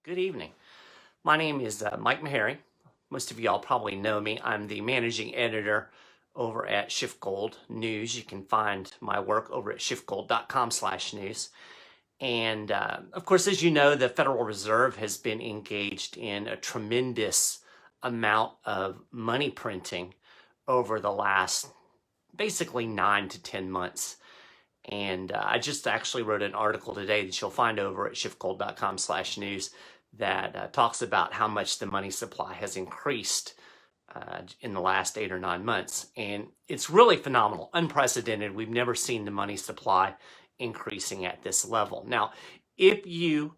Good evening. My name is Mike Maharrey. Most of y'all probably know me. I'm the managing editor over at SchiffGold News. You can find my work over at schiffgold.com/news. And of course, as you know, the Federal Reserve has been engaged in a tremendous amount of money printing over the last basically 9 to 10 months. And I just actually wrote an article today that you'll find over at schiffgold.com/news that talks about how much the money supply has increased in the last 8 or 9 months. And it's really phenomenal, unprecedented. We've never seen the money supply increasing at this level. Now, if you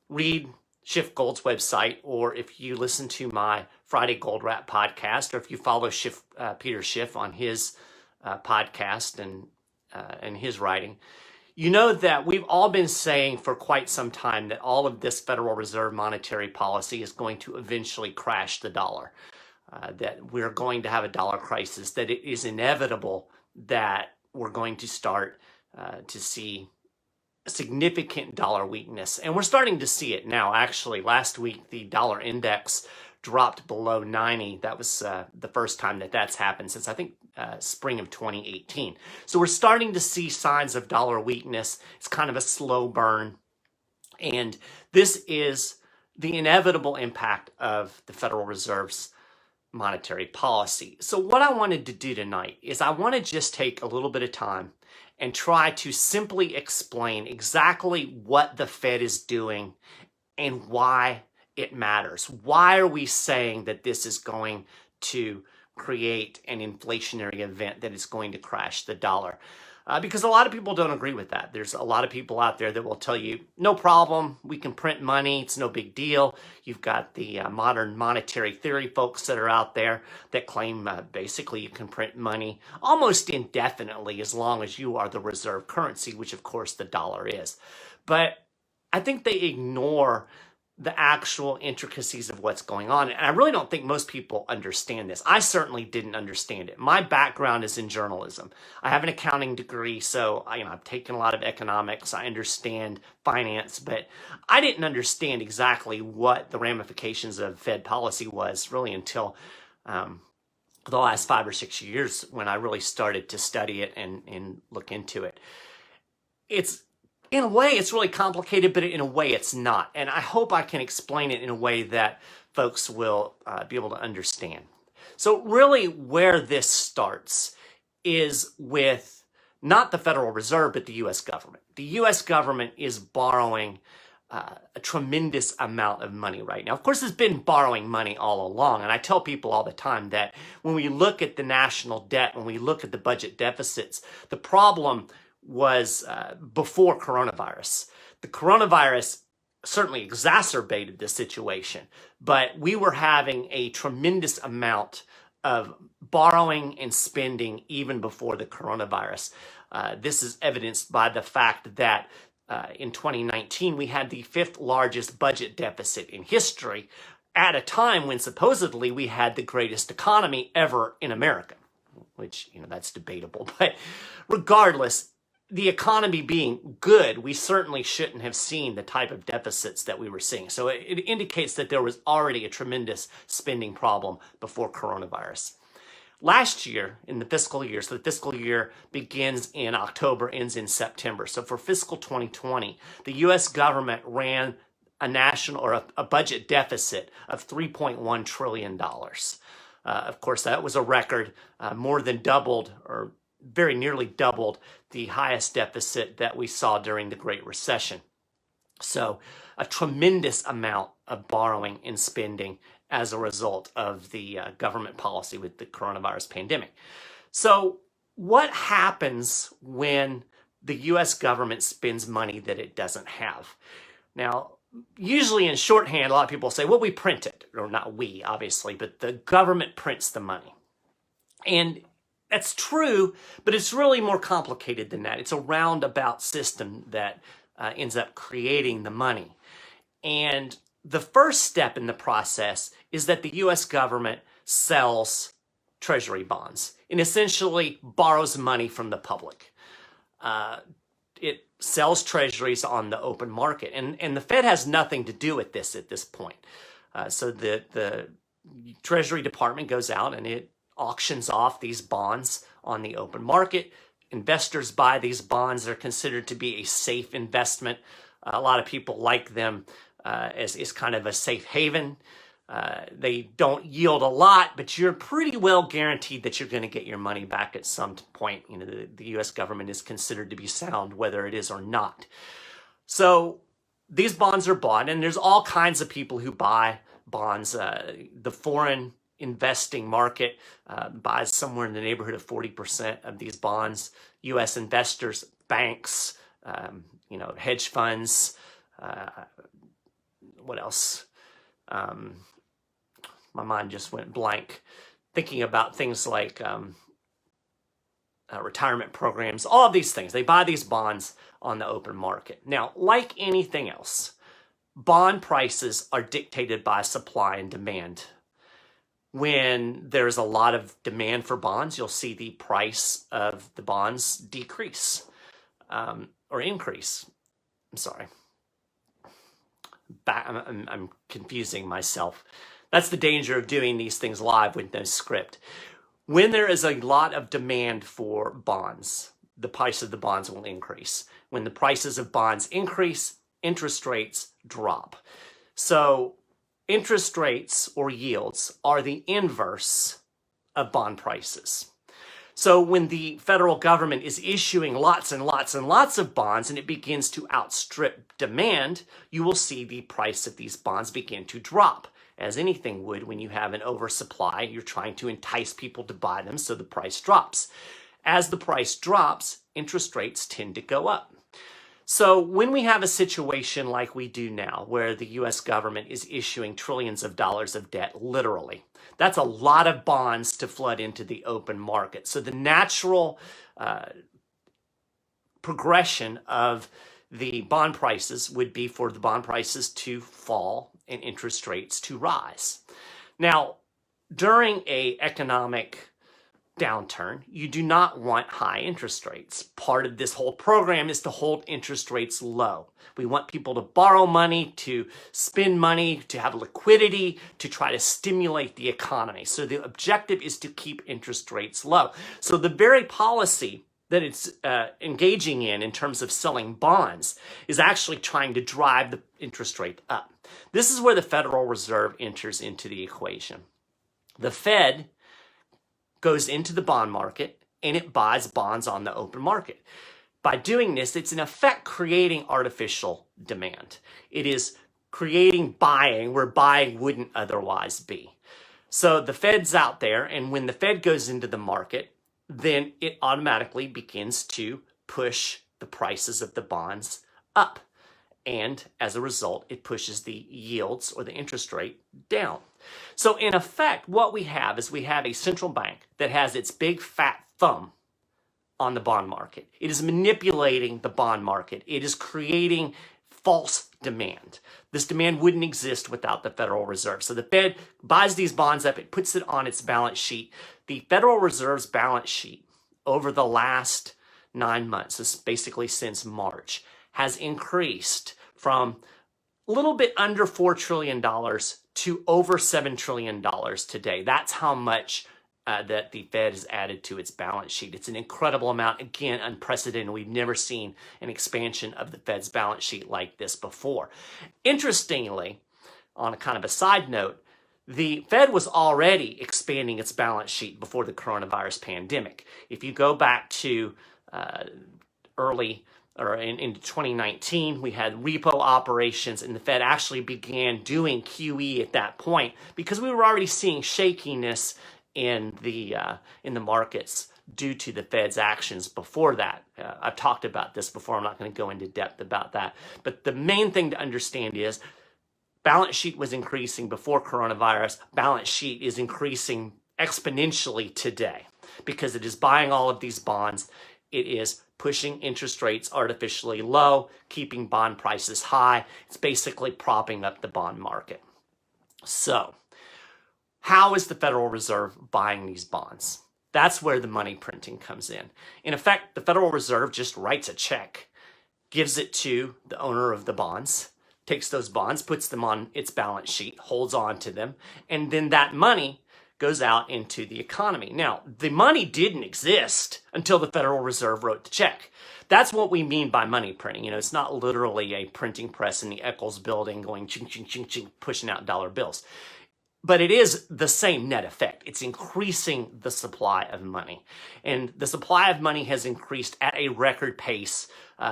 read SchiffGold's website, or if you listen to my Friday Gold Wrap podcast, or if you follow Peter Schiff on his podcast and his writing, you know that we've all been saying for quite some time that all of this Federal Reserve monetary policy is going to eventually crash the dollar, that we're going to have a dollar crisis, that it is inevitable that we're going to start to see significant dollar weakness. And we're starting to see it now. Actually, last week, the dollar index dropped below 90. That was the first time that that's happened since, I think, spring of 2018. So we're starting to see signs of dollar weakness. It's kind of a slow burn. And this is the inevitable impact of the Federal Reserve's monetary policy. So what I wanted to do tonight is I want to just take a little bit of time and try to simply explain exactly what the Fed is doing and why it matters. Why are we saying that this is going to create an inflationary event that is going to crash the dollar? Because a lot of people don't agree with that. There's a lot of people out there that will tell you, no problem, we can print money, it's no big deal. You've got the modern monetary theory folks that are out there that claim basically you can print money almost indefinitely as long as you are the reserve currency, which of course the dollar is. But I think they ignore the actual intricacies of what's going on. And I really don't think most people understand this. I certainly didn't understand it. My background is in journalism. I have an accounting degree, so I've taken a lot of economics. I understand finance, but I didn't understand exactly what the ramifications of Fed policy was really until the last 5 or 6 years when I really started to study it and look into it. In a way, it's really complicated, but in a way, it's not. And I hope I can explain it in a way that folks will be able to understand. So really where this starts is with not the Federal Reserve, but the U.S. government. The U.S. government is borrowing a tremendous amount of money right now. Of course, it's been borrowing money all along. And I tell people all the time that when we look at the national debt, when we look at the budget deficits, the problem was before coronavirus. The coronavirus certainly exacerbated the situation, but we were having a tremendous amount of borrowing and spending even before the coronavirus. This is evidenced by the fact that in 2019, we had the 5th largest budget deficit in history at a time when supposedly we had the greatest economy ever in America, which, that's debatable. But regardless, the economy being good, we certainly shouldn't have seen the type of deficits that we were seeing. So it indicates that there was already a tremendous spending problem before coronavirus. Last year in the fiscal year, so the fiscal year begins in October, ends in September. So for fiscal 2020, the U.S. government ran a national or a budget deficit of $3.1 trillion. Of course, that was a record, more than doubled or very nearly doubled the highest deficit that we saw during the Great Recession. So a tremendous amount of borrowing and spending as a result of the government policy with the coronavirus pandemic. So what happens when the U.S. government spends money that it doesn't have? Now, usually in shorthand, a lot of people say, well, we print it, or not we, obviously, but the government prints the money. And that's true, but it's really more complicated than that. It's a roundabout system that ends up creating the money. And the first step in the process is that the U.S. government sells treasury bonds and essentially borrows money from the public. it sells treasuries on the open market. And the Fed has nothing to do with this at this point. So the Treasury Department goes out and it auctions off these bonds on the open market. Investors buy these bonds. They're considered to be a safe investment. A lot of people like them as kind of a safe haven. They don't yield a lot, but you're pretty well guaranteed that you're going to get your money back at some point. You know, the U.S. government is considered to be sound, whether it is or not. So these bonds are bought, and there's all kinds of people who buy bonds. The foreign investing market buys somewhere in the neighborhood of 40% of these bonds. U.S. investors, banks, hedge funds, what else? My mind just went blank thinking about things like retirement programs, all of these things. They buy these bonds on the open market. Now, like anything else, bond prices are dictated by supply and demand. When there's a lot of demand for bonds, you'll see the price of the bonds decrease or increase. I'm sorry. I'm confusing myself. That's the danger of doing these things live with no script. When there is a lot of demand for bonds, the price of the bonds will increase. When the prices of bonds increase, interest rates drop. So interest rates or yields are the inverse of bond prices. So when the federal government is issuing lots and lots and lots of bonds and it begins to outstrip demand, you will see the price of these bonds begin to drop. As anything would when you have an oversupply, you're trying to entice people to buy them, so the price drops. As the price drops, interest rates tend to go up. So when we have a situation like we do now, where the U.S. government is issuing trillions of dollars of debt, literally, that's a lot of bonds to flood into the open market. So the natural progression of the bond prices would be for the bond prices to fall and interest rates to rise. Now, during an economic downturn, you do not want high interest rates. Part of this whole program is to hold interest rates low. We want people to borrow money, to spend money, to have liquidity, to try to stimulate the economy. So the objective is to keep interest rates low. So the very policy that it's engaging in terms of selling bonds is actually trying to drive the interest rate up. This is where the Federal Reserve enters into the equation. The Fed goes into the bond market and it buys bonds on the open market. By doing this, it's in effect creating artificial demand. It is creating buying where buying wouldn't otherwise be. So the Fed's out there, and when the Fed goes into the market, then it automatically begins to push the prices of the bonds up. And as a result, it pushes the yields or the interest rate down. So in effect, what we have is we have a central bank that has its big fat thumb on the bond market. It is manipulating the bond market. It is creating false demand. This demand wouldn't exist without the Federal Reserve. So the Fed buys these bonds up, it puts it on its balance sheet. The Federal Reserve's balance sheet over the last 9 months, this is basically since March, has increased from a little bit under $4 trillion to over $7 trillion today. That's how much that the Fed has added to its balance sheet. It's an incredible amount. Again, unprecedented. We've never seen an expansion of the Fed's balance sheet like this before. Interestingly, on a kind of a side note, the Fed was already expanding its balance sheet before the coronavirus pandemic. If you go back to in 2019, we had repo operations, and the Fed actually began doing QE at that point because we were already seeing shakiness in the markets due to the Fed's actions before that. I've talked about this before. I'm not going to go into depth about that. But the main thing to understand is balance sheet was increasing before coronavirus. Balance sheet is increasing exponentially today because it is buying all of these bonds. It is pushing interest rates artificially low, keeping bond prices high. It's basically propping up the bond market. So, how is the Federal Reserve buying these bonds? That's where the money printing comes in. In effect, the Federal Reserve just writes a check gives it to the owner of the bonds, takes those bonds, puts them on its balance sheet, holds on to them, and then that money goes out into the economy. Now, the money didn't exist until the Federal Reserve wrote the check. That's what we mean by money printing. You know, it's not literally a printing press in the Eccles building going ching, ching, ching, ching, pushing out dollar bills. But it is the same net effect. It's increasing the supply of money. And the supply of money has increased at a record pace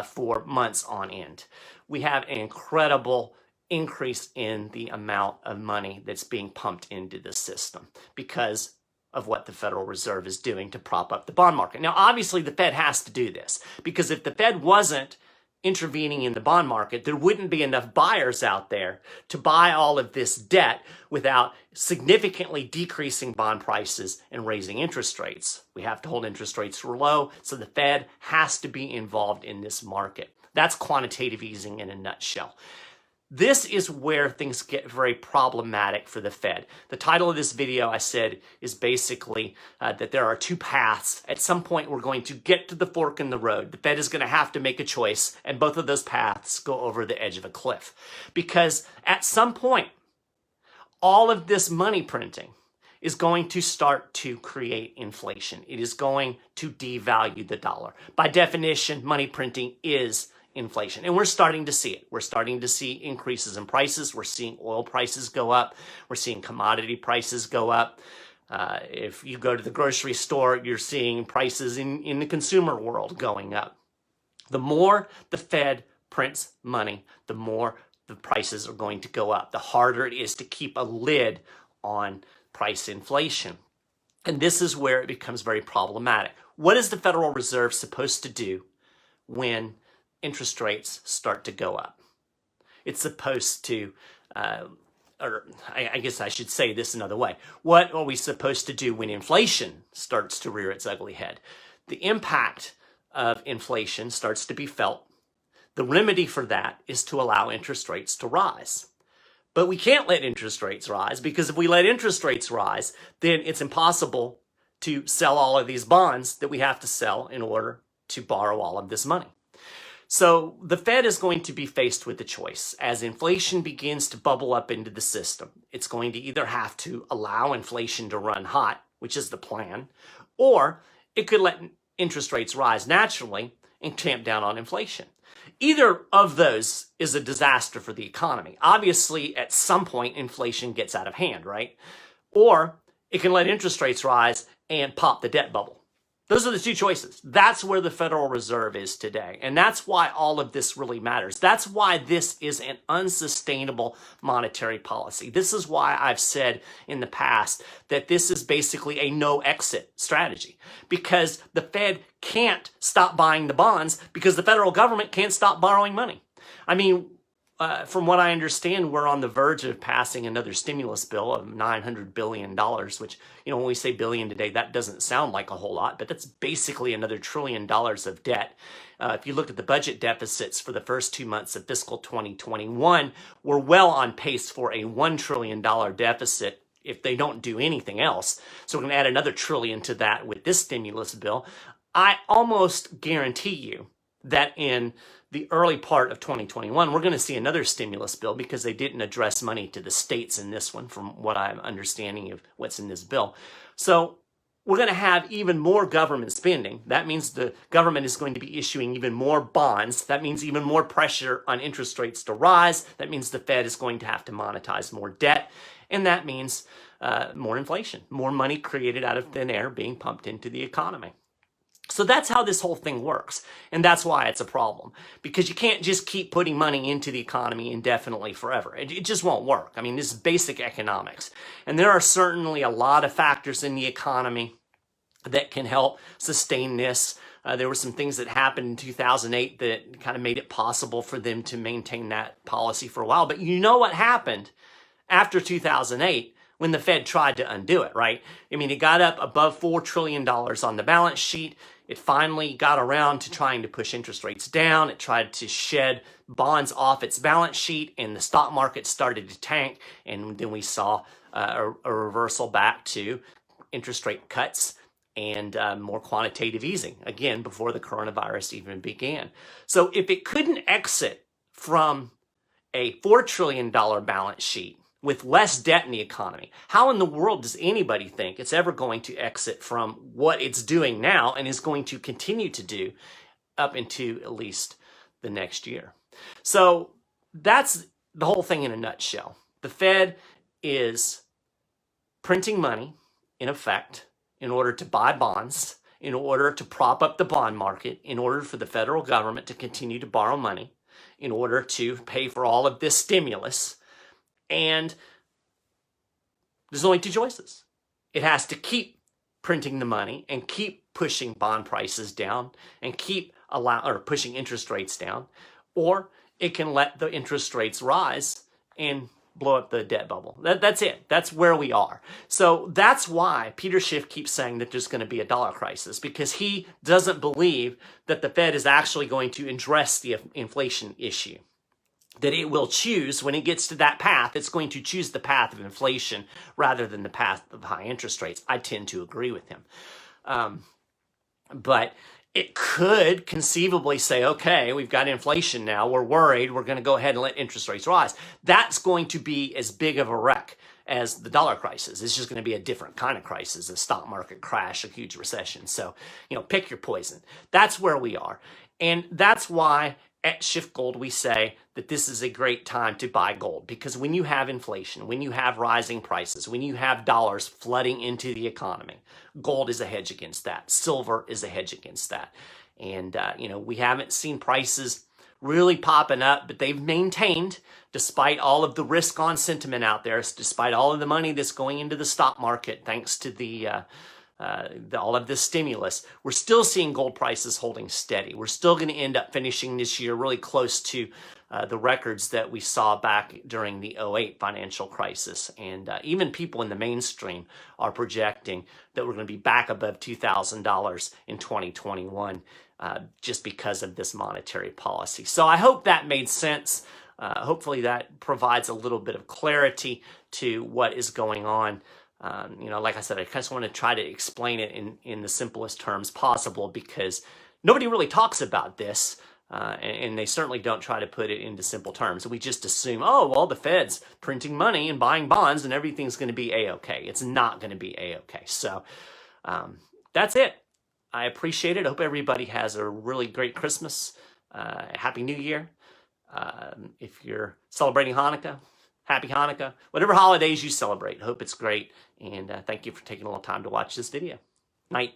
for months on end. We have an incredible increase in the amount of money that's being pumped into the system because of what the Federal Reserve is doing to prop up the bond market. Now, obviously, the Fed has to do this because if the Fed wasn't intervening in the bond market, there wouldn't be enough buyers out there to buy all of this debt without significantly decreasing bond prices and raising interest rates. We have to hold interest rates low, so the Fed has to be involved in this market. That's quantitative easing in a nutshell. This is where things get very problematic for the Fed. The title of this video, I said, is basically that there are two paths. At some point, we're going to get to the fork in the road. The Fed is going to have to make a choice, and both of those paths go over the edge of a cliff. Because at some point, all of this money printing is going to start to create inflation. It is going to devalue the dollar. By definition, money printing is inflation. And we're starting to see it. We're starting to see increases in prices. We're seeing oil prices go up. We're seeing commodity prices go up. If you go to the grocery store, you're seeing prices in the consumer world going up. The more the Fed prints money, the more the prices are going to go up. The harder it is to keep a lid on price inflation. And this is where it becomes very problematic. What is the Federal Reserve supposed to do when interest rates start to go up? It's supposed to, or I guess I should say this another way. What are we supposed to do when inflation starts to rear its ugly head? The impact of inflation starts to be felt. The remedy for that is to allow interest rates to rise. But we can't let interest rates rise because if we let interest rates rise, then it's impossible to sell all of these bonds that we have to sell in order to borrow all of this money. So the Fed is going to be faced with a choice. As inflation begins to bubble up into the system, it's going to either have to allow inflation to run hot, which is the plan, or it could let interest rates rise naturally and tamp down on inflation. Either of those is a disaster for the economy. Obviously, at some point, inflation gets out of hand, right? Or it can let interest rates rise and pop the debt bubble. Those are the two choices. That's where the Federal Reserve is today. And that's why all of this really matters. That's why this is an unsustainable monetary policy. This is why I've said in the past that this is basically a no exit strategy because the Fed can't stop buying the bonds because the federal government can't stop borrowing money. I mean, from what I understand, we're on the verge of passing another stimulus bill of $900 billion, which, you know, when we say billion today, that doesn't sound like a whole lot, but that's basically another $1 trillion of debt. If you look at the budget deficits for the first 2 months of fiscal 2021, we're well on pace for a $1 trillion deficit if they don't do anything else. So we're going to add another trillion to that with this stimulus bill. I almost guarantee you that in the early part of 2021, we're going to see another stimulus bill because they didn't address money to the states in this one, from what I'm understanding of what's in this bill. So we're going to have even more government spending. That means the government is going to be issuing even more bonds. That means even more pressure on interest rates to rise. That means the Fed is going to have to monetize more debt. And that means more inflation, more money created out of thin air being pumped into the economy. So that's how this whole thing works. And that's why it's a problem. Because you can't just keep putting money into the economy indefinitely forever. It just won't work. I mean, this is basic economics. And there are certainly a lot of factors in the economy that can help sustain this. There were some things that happened in 2008 that kind of made it possible for them to maintain that policy for a while. But you know what happened after 2008? When the Fed tried to undo it, right? I mean, it got up above $4 trillion on the balance sheet. It finally got around to trying to push interest rates down. It tried to shed bonds off its balance sheet, and the stock market started to tank. And then we saw a reversal back to interest rate cuts and more quantitative easing, again, before the coronavirus even began. So if it couldn't exit from a $4 trillion balance sheet with less debt in the economy, how in the world does anybody think it's ever going to exit from what it's doing now and is going to continue to do up into at least the next year? So that's the whole thing in a nutshell. The Fed is printing money, in effect, in order to buy bonds, in order to prop up the bond market, in order for the federal government to continue to borrow money, in order to pay for all of this stimulus. And there's only two choices. It has to keep printing the money and keep pushing bond prices down and keep pushing interest rates down, or it can let the interest rates rise and blow up the debt bubble. That's it. That's where we are. So that's why Peter Schiff keeps saying that there's going to be a dollar crisis, because he doesn't believe that the Fed is actually going to address the inflation issue. That it will choose, when it gets to that path, it's going to choose the path of inflation rather than the path of high interest rates. I tend to agree with him. But it could conceivably say, okay, we've got inflation now, we're worried, we're going to go ahead and let interest rates rise. That's going to be as big of a wreck as the dollar crisis. It's just going to be a different kind of crisis, a stock market crash, a huge recession. So, pick your poison. That's where we are. And that's why at SchiffGold we say that this is a great time to buy gold, because when you have inflation, when you have rising prices, when you have dollars flooding into the economy, gold is a hedge against that. Silver is a hedge against that. And, we haven't seen prices really popping up, but they've maintained, despite all of the risk on sentiment out there, despite all of the money that's going into the stock market, thanks to all of this stimulus, we're still seeing gold prices holding steady. We're still going to end up finishing this year really close to the records that we saw back during the 2008 financial crisis. And even people in the mainstream are projecting that we're going to be back above $2,000 in 2021 just because of this monetary policy. So I hope that made sense. Hopefully that provides a little bit of clarity to what is going on. Like I said, I just want to try to explain it in the simplest terms possible, because nobody really talks about this, and they certainly don't try to put it into simple terms. We just assume, oh, well, the Fed's printing money and buying bonds and everything's going to be A-okay. It's not going to be A-okay. So that's it. I appreciate it. I hope everybody has a really great Christmas. Happy New Year. If you're celebrating Hanukkah, Happy Hanukkah. Whatever holidays you celebrate, hope it's great. And thank you for taking a little time to watch this video. Night.